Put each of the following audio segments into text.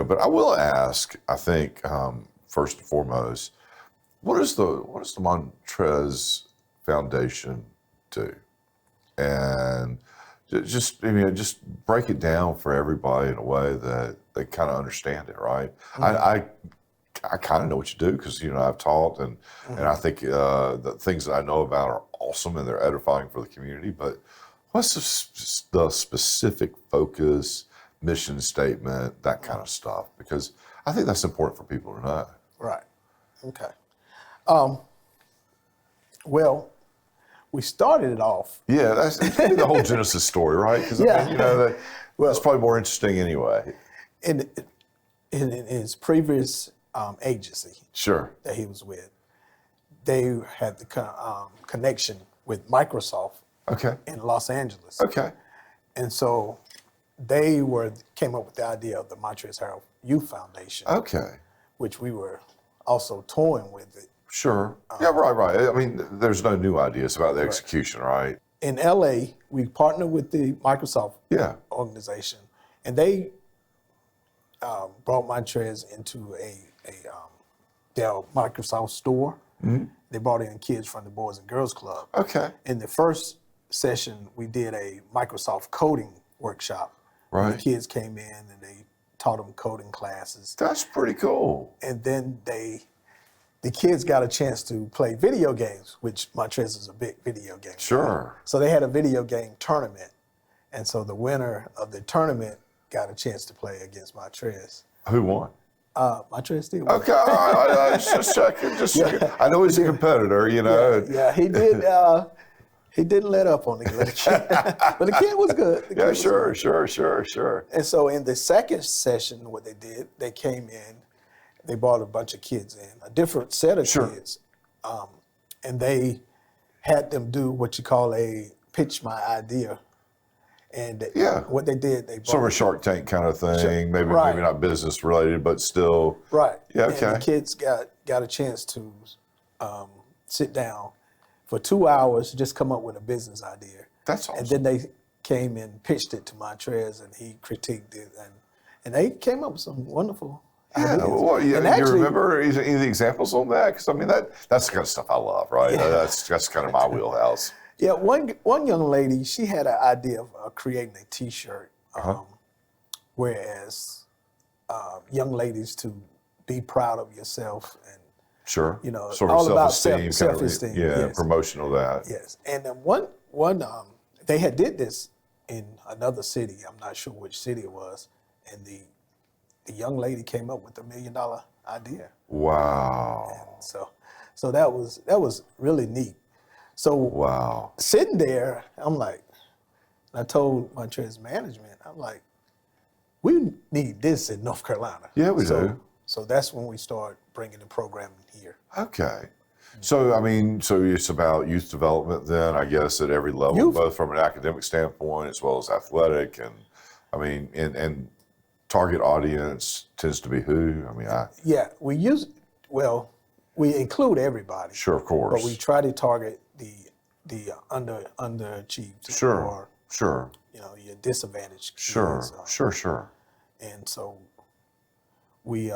but I will ask, I think, first and foremost, what does the Montrezl Foundation do? And just break it down for everybody in a way that they kind of understand it, right? Mm-hmm. I kind of know what you do because, I've taught and I think the things that I know about are awesome and they're edifying for the community. But what's the specific focus, mission statement, that kind of stuff? Because I think that's important for people to know. Right. Okay. Well, we started it off. Yeah, that's the whole Genesis story, right? Because that's probably more interesting anyway. In his previous agency, sure, that he was with, they had the connection with Microsoft, okay, in Los Angeles, okay, and so they came up with the idea of the Montrezl Youth Foundation, okay, which we were also toying with it. Sure. Yeah, right. I mean, there's no new ideas about the execution, right? In LA, we partnered with the Microsoft organization, and they brought Montrezl into their Microsoft store. Mm-hmm. They brought in kids from the Boys and Girls Club. Okay. In the first session, we did a Microsoft coding workshop. Right. The kids came in and they taught them coding classes. That's pretty cool. And then the kids got a chance to play video games, which Montrezl is a big video game. Sure. So they had a video game tournament. And so the winner of the tournament got a chance to play against Montrezl. Who won? Montrezl did win. Okay, all right. Just checking. I know he's a competitor, Yeah, he did. He didn't let up on the kid. But the kid was good. Sure. And so in the second session, what they did, they came in, they brought a bunch of kids in, a different set of kids. And they had them do what you call a pitch my idea. And what they did, they brought sort of a Shark Tank kind of thing, maybe not business related, but still. Right. Yeah, okay. And the kids got a chance to sit down for 2 hours, just come up with a business idea. That's awesome. And then they came and pitched it to Montrezl, and he critiqued it, and they came up with some wonderful ideas. Well, you remember any of the examples on that? Because I mean, that's the kind of stuff I love, right? Yeah. That's kind of my wheelhouse. Yeah, one young lady, she had an idea of creating a T-shirt, whereas young ladies to be proud of yourself and sure, sort of all about self-esteem. Yes. Promotion of that. Yes, and then one they had did this in another city. I'm not sure which city it was, and the young lady came up with $1 million idea. Wow. And so that was really neat. So sitting there, I'm like, I told Montrezl management, I'm like, we need this in North Carolina. Yeah, we do. So that's when we start bringing the program here. Okay. So, I mean, it's about youth development then, I guess, at every level, both from an academic standpoint as well as athletic. And, I mean, and target audience tends to be who? I mean, we include everybody. Sure, of course. But we try to target the underachieved. Sure. Your disadvantaged kids. Sure. And so we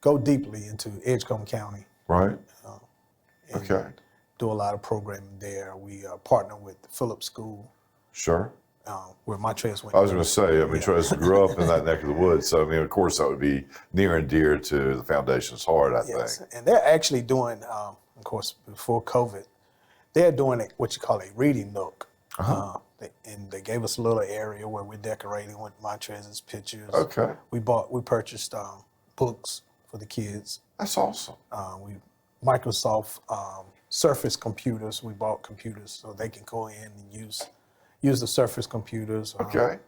go deeply into Edgecombe County. Right. Do a lot of programming there. We partner with the Phillips School. Sure. Where Montrezl went. I was going to say, I mean, Montrezl grew up in that neck of the woods. So, I mean, of course, that would be near and dear to the foundation's heart, I think. And they're actually doing, of course, before COVID, they're doing what you call a reading nook. And they gave us a little area where we're decorating with Montrezl's pictures. Okay. We purchased books for the kids. That's awesome. Microsoft Surface computers. We bought computers so they can go in and use the Surface computers. Okay.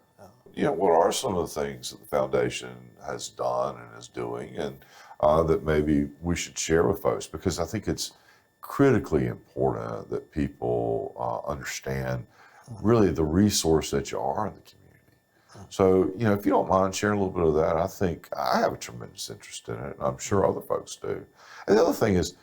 What are some of the things that the foundation has done and is doing, and that maybe we should share with folks? Because I think it's critically important that people understand really the resource that you are in the community. So, if you don't mind sharing a little bit of that, I think I have a tremendous interest in it, and I'm sure other folks do. And the other thing is,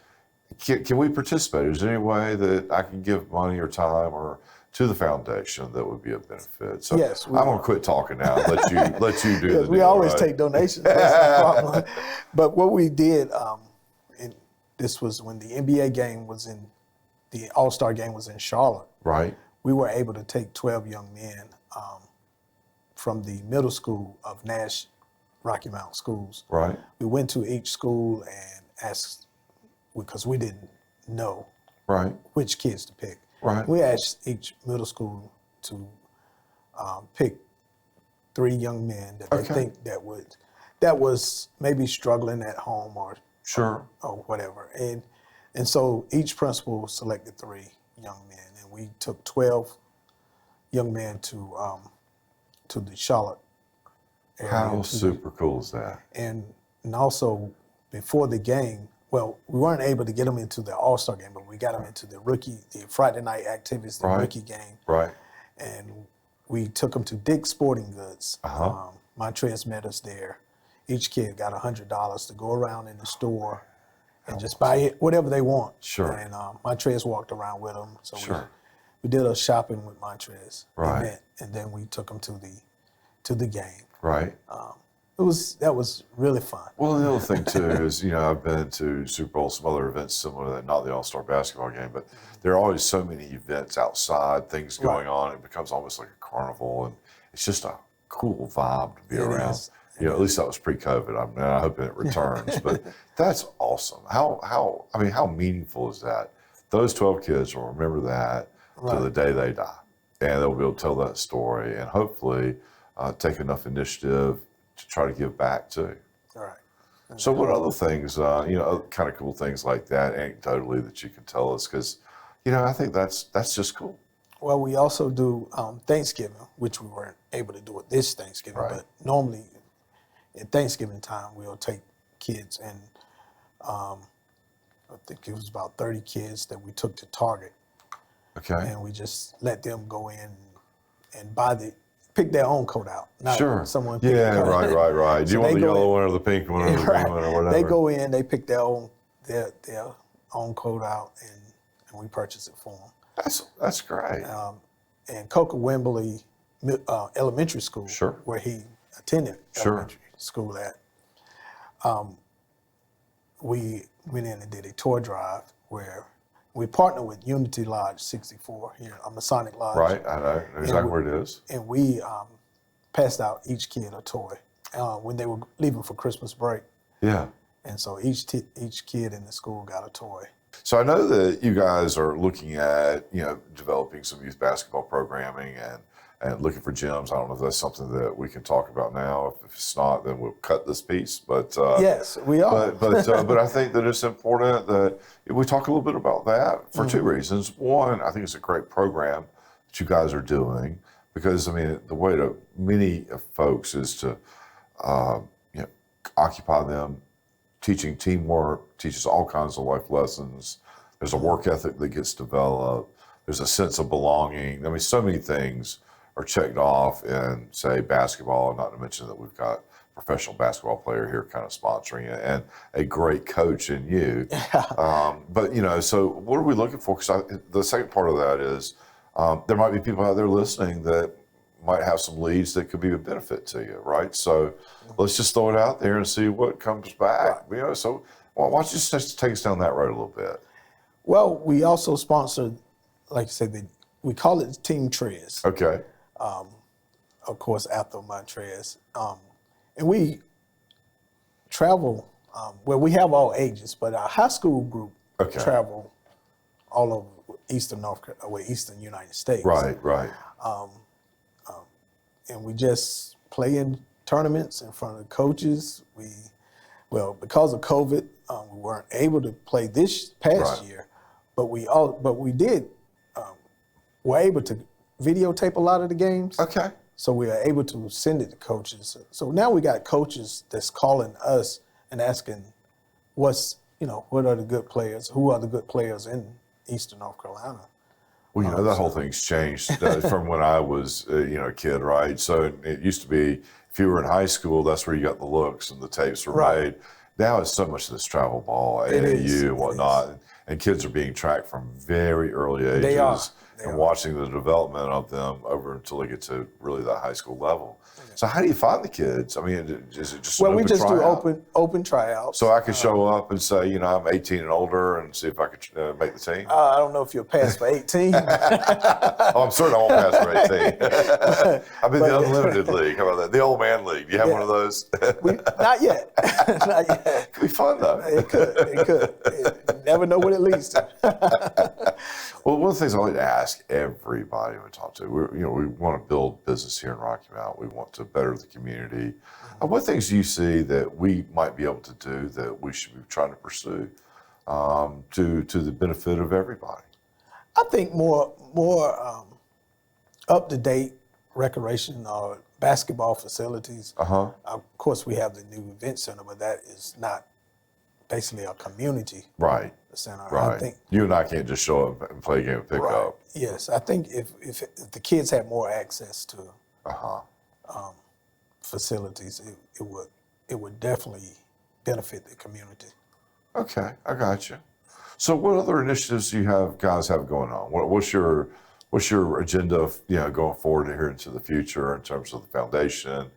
can we participate? Is there any way that I can give money or time or to the foundation that would be a benefit. So Yes, I'm gonna quit talking now. And let you do the deal. We always right? take donations. That's no problem. But what we did, and this was when the NBA game was in, the All-Star game was in Charlotte. Right. We were able to take 12 young men from the middle school of Nash Rocky Mountain schools. Right. We went to each school and asked, because we didn't know Right. which kids to pick. Right. We asked each middle school to pick 3 young men that they think that was maybe struggling at home or whatever. And so each principal selected 3 young men, and we took 12 young men to the Charlotte area. How super cool is that? And also before the game, well, we weren't able to get them into the All-Star game, but we got them into the Friday night activities, the rookie game. Right. And we took them to Dick's Sporting Goods. Montrezl met us there. Each kid got $100 to go around in the store and just buy it, whatever they want. Sure. And Montrezl walked around with them. So Sure. we did a shopping with Montrezl Right. and then we took them to the game. Right. That was really fun. Well, the other thing too is, I've been to Super Bowl, some other events similar to that, not the All-Star basketball game, but there are always so many events outside, things going on. It becomes almost like a carnival, and it's just a cool vibe to be around. At least that was pre-COVID. I hope it returns, but that's awesome. How meaningful is that? Those 12 kids will remember that to the day they die, and they'll be able to tell that story, and hopefully take enough initiative to try to give back too. All right. So what other things, kind of cool things like that, anecdotally, that you can tell us? Because, I think that's just cool. Well, we also do Thanksgiving, which we weren't able to do it this Thanksgiving, but normally at Thanksgiving time, we'll take kids, and I think it was about 30 kids that we took to Target. Okay. And we just let them go in and pick their own coat out. Not someone pick Yeah, a coat. right. Do you want the yellow one or the pink one or the green one or whatever? They go in, they pick their own coat out, and we purchase it for them. That's great. And Coca Wembley Elementary School, where he attended elementary school at, we went in and did a tour drive where we partnered with Unity Lodge 64 here, a Masonic Lodge. Right, I know exactly where it is. And we passed out each kid a toy when they were leaving for Christmas break. Yeah. And so each kid in the school got a toy. So I know that you guys are looking at, developing some youth basketball programming and looking for gyms. I don't know if that's something that we can talk about now. If it's not, then we'll cut this piece. But yes, we are. But I think that it's important that we talk a little bit about that for 2 reasons. One, I think it's a great program that you guys are doing because the way to many folks is to occupy them. Teaching teamwork, teaches all kinds of life lessons. There's a work ethic that gets developed. There's a sense of belonging. So many things are checked off in, say, basketball, not to mention that we've got a professional basketball player here kind of sponsoring it and a great coach in you. So what are we looking for? Because the second part of that is there might be people out there listening that might have some leads that could be a benefit to you, right? So let's just throw it out there and see what comes back. So why don't you just take us down that road a little bit? Well, we also sponsor, like I said, we call it Team Trez. Okay. Of course, after Montrez. And we travel, we have all ages, but our high school group travel all over Eastern United States. Right. And we just play in tournaments in front of coaches. Because of COVID, we weren't able to play this past year, but we were able to videotape a lot of the games. Okay. So we are able to send it to coaches. So now we got coaches that's calling us and asking, what are the good players? Who are the good players in Eastern North Carolina? Well, that whole thing's changed from when I was, a kid, right? So it used to be, if you were in high school, that's where you got the looks and the tapes were made. Now it's so much of this travel ball, AAU and whatnot, and kids are being tracked from very early ages. They are. and watching the development of them over until they get to really that high school level. So how do you find the kids? I mean, is it just an Well, we open just do tryout? open tryouts. So I could show up and say, you know, I'm 18 and older, and see if I could make the team. I don't know if you'll pass for 18. Oh, I'm certain I won't pass for 18. I'm in the unlimited league. How about that? The old man league. Do you have one of those? Not yet. Not yet. It could be fun though. It could. You never know what it leads to. Well, one of the things I like to ask everybody we talk to, we want to build business here in Rocky Mount. We want to better the community. What things do you see that we might be able to do that we should be trying to pursue to the benefit of everybody? I think more up to date recreation or basketball facilities. Of course, we have the new event center, but that is not basically a community center. Right. I think you and I can't just show up and play a game and pick up. Yes, I think if the kids had more access to facilities, it would definitely benefit the community. Okay, I got you. So, what other initiatives do you guys have going on? What's your agenda, going forward here into the future in terms of the foundation,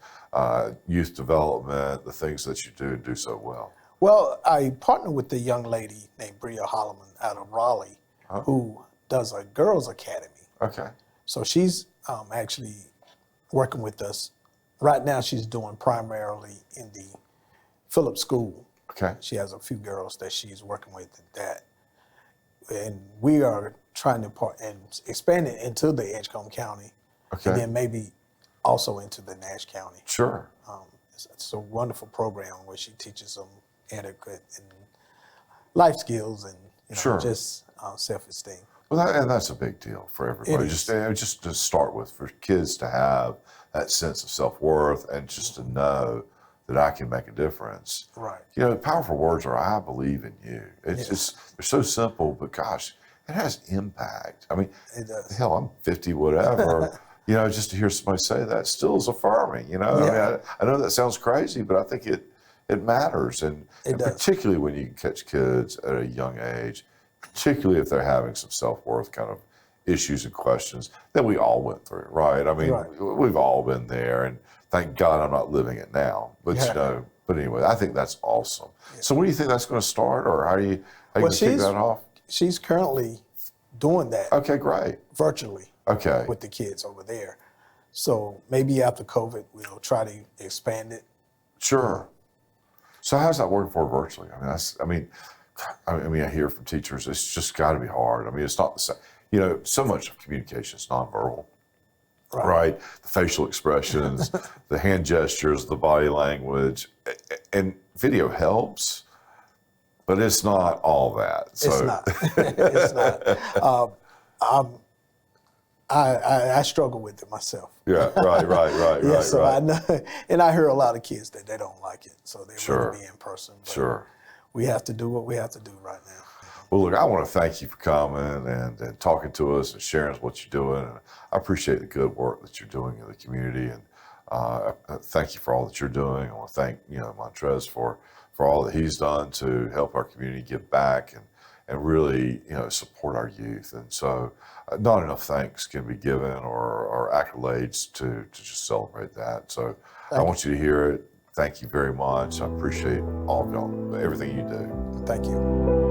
youth development, the things that you do and do so well? Well, I partner with a young lady named Bria Holloman out of Raleigh, who does a girls' academy. Okay. So she's actually working with us. Right now, she's doing primarily in the Phillips School. Okay. She has a few girls that she's working with at that. And we are trying to expand it into the Edgecombe County, and then maybe also into the Nash County. Sure. It's a wonderful program where she teaches them etiquette and life skills and just self-esteem. Well, and that's a big deal for everybody. Just to start with, for kids to have that sense of self-worth and just to know that I can make a difference. Right. Powerful words are "I believe in you." It's just, they're so simple, but gosh, it has impact. I mean, it does. Hell, I'm 50, whatever. Just to hear somebody say that still is affirming. I mean, I know that sounds crazy, but I think it matters, and particularly when you can catch kids at a young age, particularly if they're having some self-worth kind of issues and questions that we all went through, right? I mean, we've all been there, and thank God I'm not living it now. But but anyway, I think that's awesome. Yeah. So when do you think that's going to start, or how you going to kick that off? She's currently doing that. Okay, great. Virtually. Okay. With the kids over there. So maybe after COVID, we'll try to expand it. Sure. So how's that working for virtually? I mean, I hear from teachers, it's just got to be hard. I mean, it's not the same. So much of communication is nonverbal, right? The facial expressions, the hand gestures, the body language, and video helps, but it's not all that. So. It's not. It's not. I struggle with it myself. Yeah, right. So right. I know, and I hear a lot of kids that they don't like it, so they want to be in person. But we have to do what we have to do right now. Well, look, I want to thank you for coming and talking to us and sharing what you're doing. And I appreciate the good work that you're doing in the community, and thank you for all that you're doing. I want to thank Montrezl for all that he's done to help our community give back and really support our youth. And so not enough thanks can be given or accolades to just celebrate that. So I want you to hear it. Thank you very much. I appreciate all of y'all, everything you do. Thank you.